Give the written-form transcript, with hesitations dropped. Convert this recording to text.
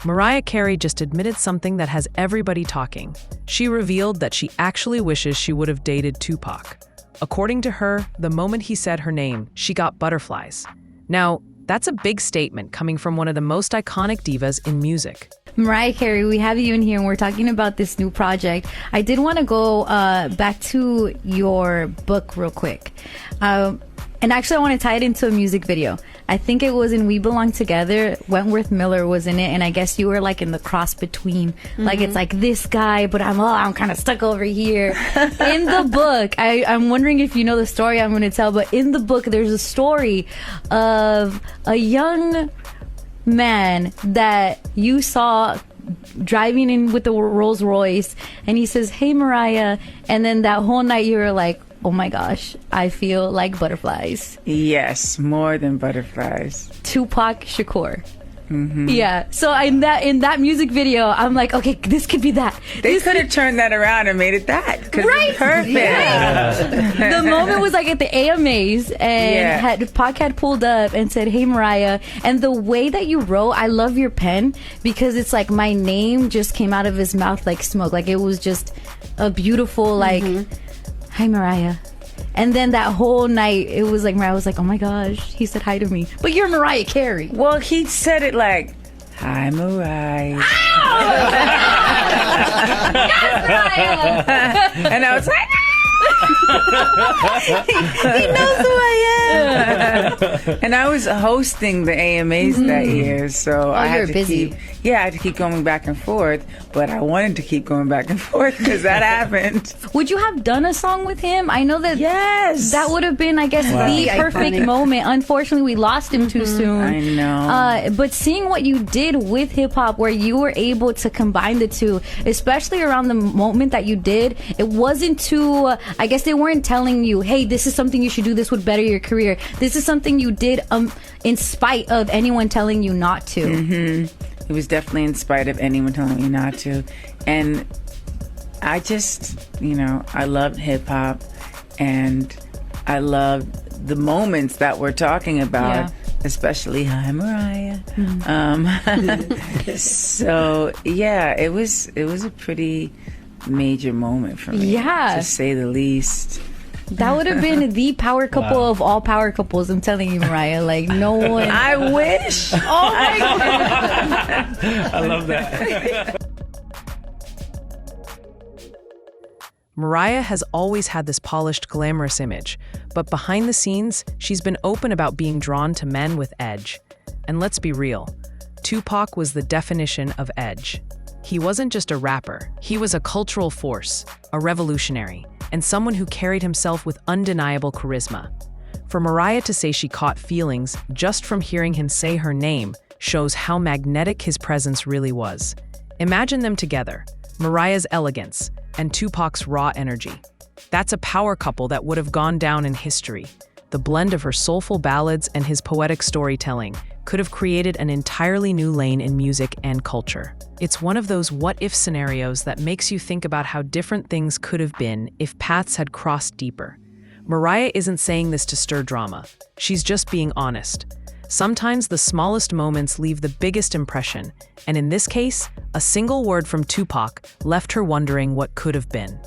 Mariah Carey just admitted something that has everybody talking. She revealed that she actually wishes she would have dated Tupac. According to her, the moment he said her name, she got butterflies. Now, that's a big statement coming from one of the most iconic divas in music. Mariah Carey, we have you in here and we're talking about this new project. I did want to go back to your book real quick. And actually, I want to tie it into a music video. I think it was in We Belong Together. Wentworth Miller was in it, and I guess you were like in the cross between. Like, it's like this guy, but I'm kind of stuck over here. In the book, I'm wondering if you know the story I'm going to tell, but in the book, there's a story of a young man that you saw driving in with the Rolls Royce, and he says, "Hey, Mariah," and then that whole night you were like, "Oh my gosh, I feel like butterflies." Yes, more than butterflies. Tupac Shakur. Yeah. So in that music video, I'm like, okay, this could be that. They could have turned that around and made it that. Right. Perfect. Yeah. The moment was like at the AMAs, and Pac had pulled up and said, "Hey, Mariah," and the way that you wrote, I love your pen because it's like my name just came out of his mouth like smoke. Like it was just a beautiful like. Hi, Mariah. And then that whole night, it was like, Mariah was like, "Oh my gosh, he said hi to me." But you're Mariah Carey. Well, he said it like, "Hi, Mariah." Yes, Mariah! And I was like, He knows who I am. and I was hosting the AMAs that year, so I had to busy. I had to keep going back and forth, but I wanted to keep going back and forth because that happened. Would you have done a song with him? I know that that would have been, I guess, the perfect moment. Unfortunately, we lost him too soon. I know. But seeing what you did with hip hop, where you were able to combine the two, especially around the moment that you did, it wasn't too, I guess they weren't telling you, "Hey, this is something you should do, this would better your career." This is something you did in spite of anyone telling you not to. It was definitely in spite of anyone telling me not to. And I just, I loved hip hop, and I loved the moments that we're talking about, especially "Hi, Mariah." So yeah, it was a pretty major moment for me, to say the least. That would have been the power couple of all power couples. I'm telling you, Mariah. Like, no one. I wish. Oh my God. I love that. Mariah has always had this polished, glamorous image, but behind the scenes, she's been open about being drawn to men with edge. And let's be real, Tupac was the definition of edge. He wasn't just a rapper, he was a cultural force, a revolutionary, and someone who carried himself with undeniable charisma. For Mariah to say she caught feelings just from hearing him say her name shows how magnetic his presence really was. Imagine them together, Mariah's elegance and Tupac's raw energy. That's a power couple that would have gone down in history. The blend of her soulful ballads and his poetic storytelling could have created an entirely new lane in music and culture. It's one of those what-if scenarios that makes you think about how different things could have been if paths had crossed deeper. Mariah isn't saying this to stir drama. She's just being honest. Sometimes the smallest moments leave the biggest impression, and in this case, a single word from Tupac left her wondering what could have been.